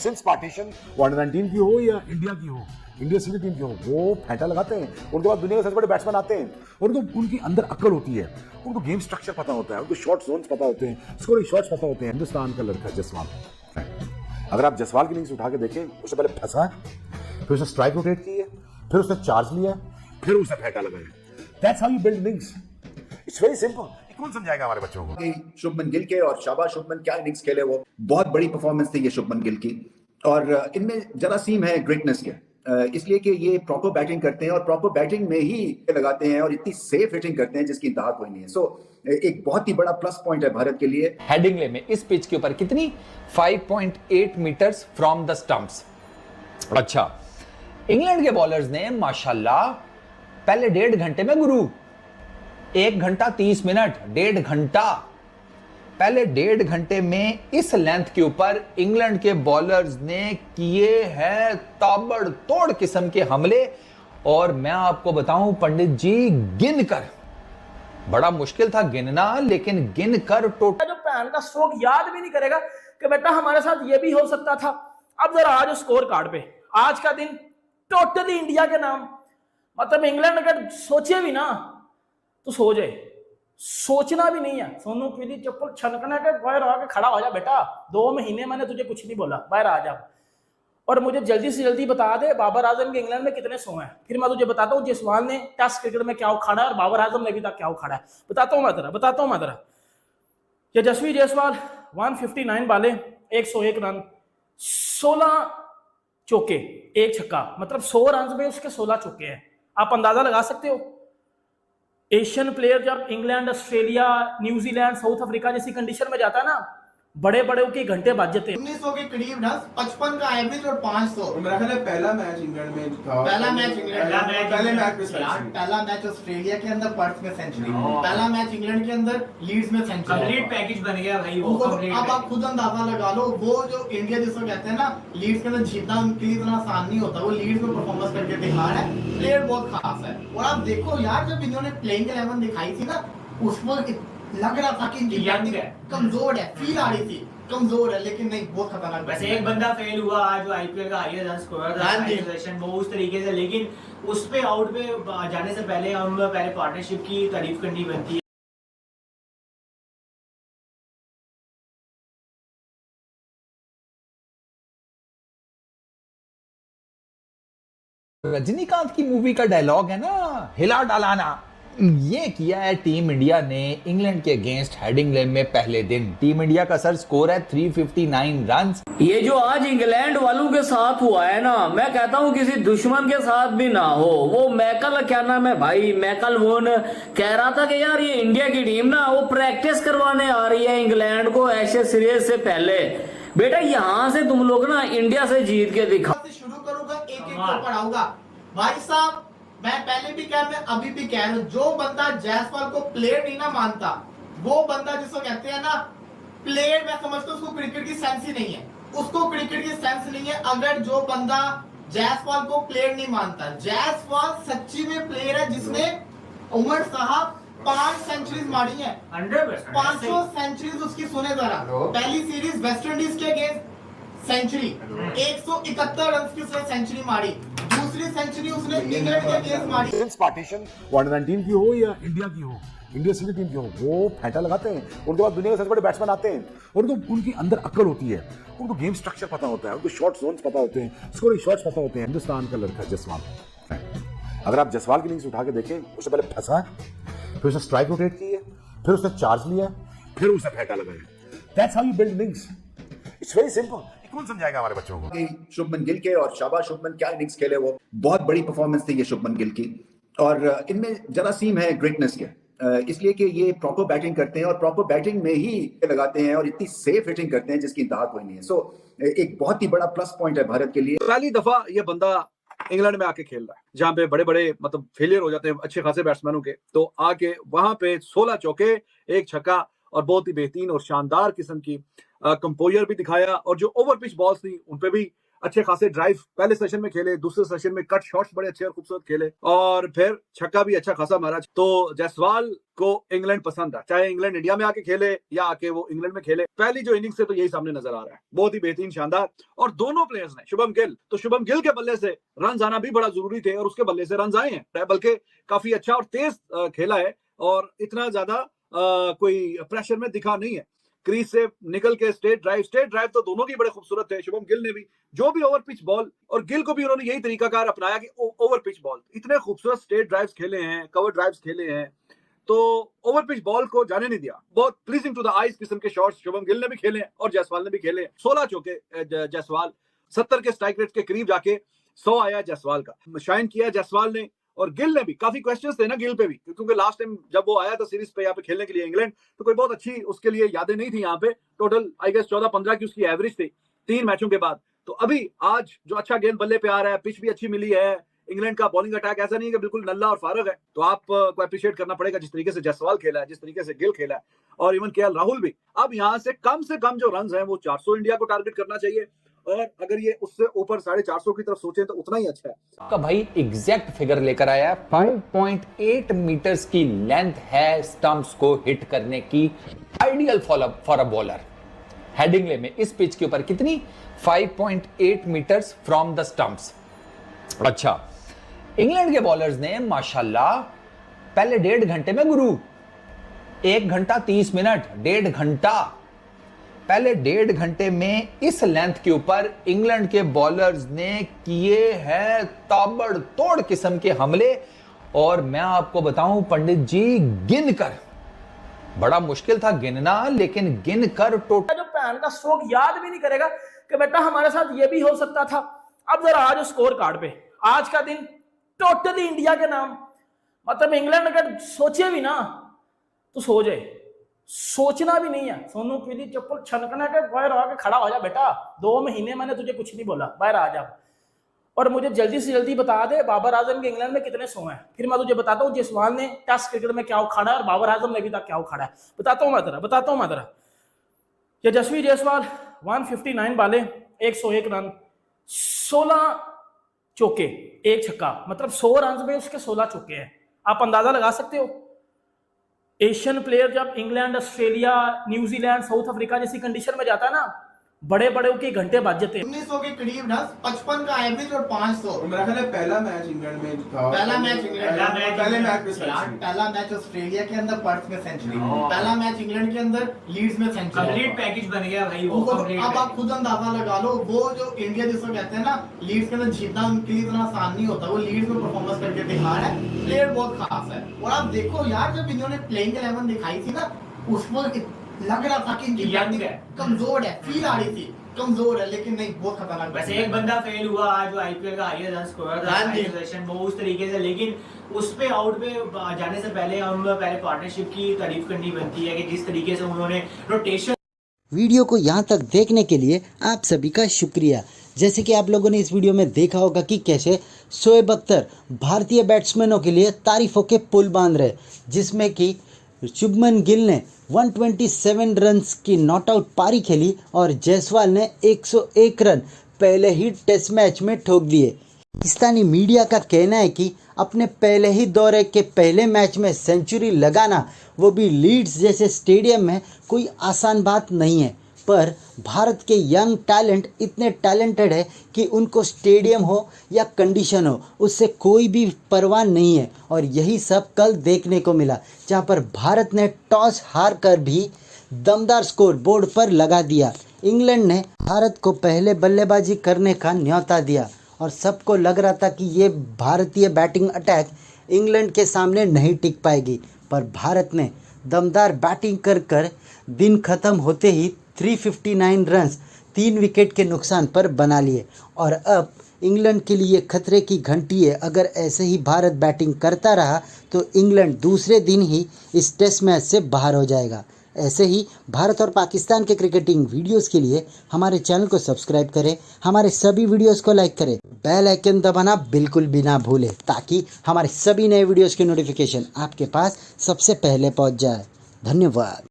Since partition वो under-19 की हो या इंडिया की हो, इंडिया सीनियर टीम की हो, वो फेंटा लगाते हैं। उनके बाद दुनिया के सबसे बड़े बैट्समैन आते हैं और उनकी अंदर अक्ल होती है, उनको गेम स्ट्रक्चर पता होता है, उनको शॉर्ट जोन्स पता होते हैं, स्कोरिंग शॉट्स पता होते हैं। हिंदुस्तान का लड़का जसवाल, अगर आप जसवाल की इनिंग्स उठा के देखें, उससे पहले फंसा, फिर उसने स्ट्राइक रोटेट की है, फिर उसने चार्ज लिया, फिर उसने फेंटा लगाया। That's how you build innings. It's very simple. कौन समझाएगा हमारे बच्चों को? शुभमन गिल के, और शाबाश शुभमन, क्या इनिंग्स खेले वो, बहुत बड़ी परफॉर्मेंस थी ये शुभमन गिल की। और इनमें जरासीम है ग्रेटनेस के, इसलिए कि ये प्रॉपर बैटिंग करते हैं और प्रॉपर बैटिंग में ही लगाते हैं और इतनी सेफ हिटिंग करते हैं जिसकी इंतहा कोई नहीं है। सो एक बहुत ही बड़ा प्लस पॉइंट है भारत के लिए। हेडिंग्ले में इस पिच के ऊपर कितनी 5.8 मीटर्स फ्रॉम द स्टंप्स। अच्छा, इंग्लैंड के बॉलर्स ने माशाल्लाह पहले 1.5 घंटे में गुरु 1 घंटा 30 मिनट, 1.5 घंटा, पहले 1.5 घंटे में इस लेंथ के ऊपर इंग्लैंड के बॉलर्स ने किए हैं ताबड़तोड़ किस्म के हमले। और मैं आपको बताऊं पंडित जी, गिनकर, बड़ा मुश्किल था गिनना, लेकिन गिनकर टोटल जो पैन का स्ट्रोक याद भी नहीं करेगा कि बेटा हमारे साथ ये भी हो सकता था। अब जरा आज स्कोर कार्ड पे आज का दिन टोटली इंडिया के नाम, मतलब इंग्लैंड अगर सोचे भी ना तो सो जाए, सोचना भी नहीं है। सोनू पीली चप्पल छनकना के बाहर आके खड़ा हो जा बेटा, 2 महीने मैंने तुझे कुछ नहीं बोला, बाहर आ जा। और मुझे जल्दी से जल्दी बता दे बाबर आजम के इंग्लैंड में कितने सो हैं, फिर मैं तुझे बताता हूँ जसवाल ने टेस्ट क्रिकेट में क्या उखाड़ा है और बाबर आजम ने अभी तक क्या उखाड़ा है। बताता हूँ मैं तेरा यशस्वी जायसवाल 159 बाले, 101 रन, 16 चौके, 1 छक्का, मतलब 100 रन में उसके 16 चौके हैं। आप अंदाजा लगा सकते हो। एशियन प्लेयर जब England, Australia, New Zealand, south Africa जैसी कंडीशन में जाता है ना, बड़े बड़े के घंटे बज जाते हैं। 1900 के करीब ना, 55 का एवरेज और 500। मेरा ख्याल है पहला मैच इंग्लैंड में था, पहला मैच पहला मैच ऑस्ट्रेलिया के अंदर पर्थ में सेंचुरी, पहला मैच इंग्लैंड के अंदर लीड्स में सेंचुरी, कंप्लीट पैकेज बन गया भाई वो। अब आप खुद अंदाजा लगा लो, वो जो इंडिया जिसको कहते हैं ना लीड्स के अंदर जीतना उनके लिए इतना आसान नहीं होता। वो लीड्स में परफॉर्मेंस करके दिखा रहा है, प्लेयर बहुत खास है। और आप देखो यार, जब इन्होंने प्लेइंग 11 दिखाई थी ना, उस पर लग रहा था कि इनकी बैटिंग कमजोर है, फील आ रही थी कमजोर है, लेकिन नहीं, बहुत खतरनाक। वैसे एक बंदा फेल हुआ आज, जो आईपीएल का हाईएस्ट रन स्कोरर था, वो उस तरीके से, लेकिन उस पे आउट पे जाने से पहले हम पहले पार्टनरशिप की तारीफ करनी बनती है। रजनीकांत की मूवी का डायलॉग है ना, हिला डालाना, ये किया है टीम इंडिया ने इंग्लैंड के अगेंस्ट हेडिंग्ले में पहले दिन। टीम इंडिया का सर स्कोर है 359 रन। ये जो आज इंग्लैंड वालों के साथ हुआ है ना, मैं कहता हूँ किसी दुश्मन के साथ भी ना हो। वो मैकल, क्या नाम है भाई, मैकल वोन कह रहा था कि यार ये इंडिया की टीम ना वो प्रैक्टिस करवाने आ रही है इंग्लैंड को ऐसे सीरीज से पहले। बेटा यहाँ से तुम लोग ना इंडिया से जीत के दिखा। शुरू करूंगा, एक एक पढ़ाऊंगा भाई साहब। मैं पहले भी कह, मैं अभी भी कह रहा हूं, जो बंदा जायसवाल को प्लेयर नहीं ना मानता, वो बंदा जिसको कहते हैं ना प्लेयर, मैं समझता हूं उसको क्रिकेट की सेंस ही नहीं है, उसको क्रिकेट की सेंस नहीं है। अगर जो बंदा जायसवाल को प्लेयर नहीं मानता, जायसवाल सच्ची में प्लेयर है जिसने, उमर साहब 5 सेंचुरीज मारी है, 500 सेंचुरीज उसकी। सुने जरा, पहली सीरीज वेस्ट इंडीज के अगेंस्ट सेंचुरी, 171 रन की उसने सेंचुरी मारी, दूसरी सेंचुरी उसने इंग्लैंड के अगेंस्ट मारी। सिंस पार्टीशन वो अंडर-19 की हो या इंडिया की हो, इंडिया सीनियर टीम की हो, वो फेंटा लगाते हैं। उनके बाद दुनिया के सबसे बड़े बैट्समैन आते हैं और उनकी अंदर अक्ल होती है, उनको गेम स्ट्रक्चर पता होता है, उनको शॉर्ट जोन्स पता होते हैं, स्कोरिंग शॉट्स पता होते हैं। हिंदुस्तान का लड़का जसवाल, अगर आप जसवाल की इनिंग्स उठा के देखें, उससे पहले फंसा, फिर उसने स्ट्राइक रोटेट की है, फिर उसने चार्ज लिया, फिर उसने फेंटा लगाया। That's how you build innings. It's very simple. कौन समझाएगा हमारे बच्चों को? शुभमन गिल के, और शाबाश शुभमन, क्या इनिंग्स खेले वो, बहुत बड़ी परफॉर्मेंस थी ये शुभमन गिल की। और इनमें जरासीम है ग्रेटनेस के, इसलिए कि ये प्रॉपर बैटिंग करते हैं और प्रॉपर बैटिंग में ही लगाते हैं और इतनी सेफ हिटिंग करते हैं जिसकी इंतहा कोई नहीं है। सो एक बहुत ही बड़ा प्लस पॉइंट है भारत के लिए। पहली दफा ये बंदा इंग्लैंड में आके खेल रहा है, जहां पे बड़े बड़े मतलब फेलियर हो जाते हैं अच्छे खासे बैट्समैनों के, तो आके वहां पे 16 चौके, 1 छक्का और बहुत ही बेहतरीन और शानदार किस्म की कंपोजर भी दिखाया। और जो ओवर पिच बॉल्स थी उन पे भी अच्छे खासे ड्राइव पहले सेशन में खेले, दूसरे सेशन में कट शॉट्स बड़े अच्छे और खूबसूरत खेले और फिर छक्का भी अच्छा खासा मारा। तो जायसवाल को इंग्लैंड पसंद है, चाहे इंग्लैंड इंडिया में आके खेले या आके वो इंग्लैंड में खेले। पहली जो इनिंग्स है तो यही सामने नजर आ रहा है, बहुत ही बेहतरीन शानदार। और दोनों प्लेयर्स ने शुभम गिल के बल्ले से रन आना भी बड़ा जरूरी थे और उसके बल्ले से रन आए हैं, बल्कि काफी अच्छा और तेज खेला है और इतना ज्यादा कोई प्रेशर में दिखा नहीं है। क्रीज से निकल के स्ट्रेट ड्राइव तो दोनों की बड़े खूबसूरत थे। शुभम गिल ने भी जो भी ओवर पिच बॉल, और गिल को भी उन्होंने यही तरीकाकार अपनाया कि ओवर पिच बॉल, इतने खूबसूरत स्ट्रेट ड्राइव्स खेले हैं, कवर ड्राइव्स खेले हैं, तो ओवर पिच बॉल को जाने नहीं दिया। बहुत प्लीजिंग टू द आईज किस्म के शॉट्स शुभम गिल ने भी खेले और जायसवाल ने भी खेले। 16 चौके जायसवाल, 70 के स्ट्राइक रेट के करीब जाके 100 आया जायसवाल का, शाइन किया जायसवाल ने। और गिल ने भी, काफी क्वेश्चंस थे ना गिल पे भी, क्योंकि लास्ट टाइम जब वो आया था सीरीज पे यहाँ पे खेलने के लिए इंग्लैंड, तो कोई बहुत अच्छी उसके लिए यादें नहीं थी यहाँ पे। टोटल आई गेस 14-15 की उसकी एवरेज थी 3 मैचों के बाद। तो अभी आज जो अच्छा गेंद बल्ले पे आ रहा है, पिच भी अच्छी मिली है, इंग्लैंड का बॉलिंग अटैक ऐसा नहीं है कि बिल्कुल नल्ला और फारग है, तो आपको अप्रिशिएट करना पड़ेगा जिस तरीके से जायसवाल खेला है, जिस तरीके से गिल खेला है, और इवन केएल राहुल भी। अब यहाँ से कम जो रन है वो 400 इंडिया को टारगेट करना चाहिए, और अगर ये उससे ऊपर 450 की तरफ सोचें तो उतना ही अच्छा है। आपका भाई एग्जैक्ट फिगर लेकर आया, 5.8 मीटर्स की लेंथ है स्टंप्स को हिट करने की, ideal for a bowler. Headingley में इस पिच के ऊपर कितनी, 5.8 मीटर्स फ्रॉम द स्टंप्स। अच्छा, इंग्लैंड के बॉलर्स ने माशाल्लाह पहले 1.5 घंटे में गुरु, 1 घंटा 30 मिनट, 1.5 घंटा, पहले 1.5 घंटे में इस लेंथ के ऊपर इंग्लैंड के बॉलर्स ने किए हैं ताबड़तोड़ किस्म के हमले। और मैं आपको बताऊं पंडित जी, गिनकर, बड़ा मुश्किल था गिनना, लेकिन गिनकर टोटल जो पैन का स्ट्रोक याद भी नहीं करेगा कि बेटा हमारे साथ ये भी हो सकता था। अब जरा आज स्कोर कार्ड पे, आज का दिन टोटली इंडिया के नाम, मतलब इंग्लैंड अगर सोचे भी ना तो सो जाए, सोचना भी नहीं है। सोनू पीली चप्पल छनकना के बाहर आके खड़ा हो जा बेटा, 2 महीने मैंने तुझे कुछ नहीं बोला, बाहर आ जा। और मुझे जल्दी से जल्दी बता दे बाबर आजम के इंग्लैंड में कितने 100 हैं, फिर मैं तुझे बताता हूँ जायसवाल ने टेस्ट क्रिकेट में क्या उखाड़ा है और बाबर आजम ने अभी तक क्या उखाड़ा है। बताता हूँ मैं जरा। यशस्वी जायसवाल 159 बाले, 101 रन, 16 चौके, 1 छक्का, मतलब 100 रन में उसके 16 चौके हैं। आप अंदाजा लगा सकते हो। एशियन प्लेयर जब England, Australia, New Zealand, south Africa जैसी कंडीशन में जाता है ना, बड़े के घंटे बज जाते हैं। 1900 के करीब ना, 55 का एवरेज और 500। मेरा ख्याल है पहला मैच इंग्लैंड में था, पहला मैच ऑस्ट्रेलिया के अंदर पर्थ में सेंचुरी, पहला मैच इंग्लैंड के अंदर लीड्स में सेंचुरी, कंप्लीट पैकेज बन गया भाई वो। अब आप खुद अंदाजा लगा लो, वो जो इंडिया जिसको कहते हैं ना लीड्स के अंदर जीतना उनके लिए इतना आसान नहीं होता। वो लीड्स में परफॉर्मेंस करके दिखा रहा है, प्लेयर बहुत खास है। और आप देखो यार, जब इन्होंने प्लेइंग 11 दिखाई थी ना, उसमें लग रहा था कि इनकी बैटिंग कमजोर है, फील आ रही थी कमजोर है, लेकिन नहीं, बहुत खतरनाक। वैसे एक बंदा फेल हुआ आज, जो आईपीएल का हाईएस्ट रन स्कोरर था, वो उस तरीके से, लेकिन उस पे आउट पे जाने से पहले हम पहले पार्टनरशिप की तारीफ करनी बनती है कि जिस तरीके से उन्होंने रोटेशन। वीडियो को यहाँ तक देखने के लिए आप सभी का शुक्रिया। जैसे कि आप लोगों ने इस वीडियो में देखा होगा कि कैसे शोएब अख्तर भारतीय बैट्समैनों के लिए तारीफों के पुल बांध रहे, जिसमें कि शुभमन गिल ने 127 रन्स की नॉट आउट पारी खेली और जायसवाल ने 101 रन पहले ही टेस्ट मैच में ठोक दिए। पाकिस्तानी मीडिया का कहना है कि अपने पहले ही दौरे के पहले मैच में सेंचुरी लगाना, वो भी लीड्स जैसे स्टेडियम में, कोई आसान बात नहीं है। पर भारत के यंग टैलेंट इतने टैलेंटेड है कि उनको स्टेडियम हो या कंडीशन हो, उससे कोई भी परवाह नहीं है। और यही सब कल देखने को मिला, जहां पर भारत ने टॉस हार कर भी दमदार स्कोर बोर्ड पर लगा दिया। इंग्लैंड ने भारत को पहले बल्लेबाजी करने का न्योता दिया और सबको लग रहा था कि ये भारतीय बैटिंग अटैक इंग्लैंड के सामने नहीं टिक पाएगी। पर भारत ने दमदार बैटिंग कर दिन ख़त्म होते ही 359 रन्स 3 विकेट के नुकसान पर बना लिए। और अब इंग्लैंड के लिए खतरे की घंटी है। अगर ऐसे ही भारत बैटिंग करता रहा तो इंग्लैंड दूसरे दिन ही इस टेस्ट मैच से बाहर हो जाएगा। ऐसे ही भारत और पाकिस्तान के क्रिकेटिंग वीडियोस के लिए हमारे चैनल को सब्सक्राइब करें, हमारे सभी वीडियोस को लाइक करें, बेल आइकन दबाना बिल्कुल भी ना भूलें, ताकि हमारे सभी नए वीडियोस की नोटिफिकेशन आपके पास सबसे पहले पहुंच जाए। धन्यवाद।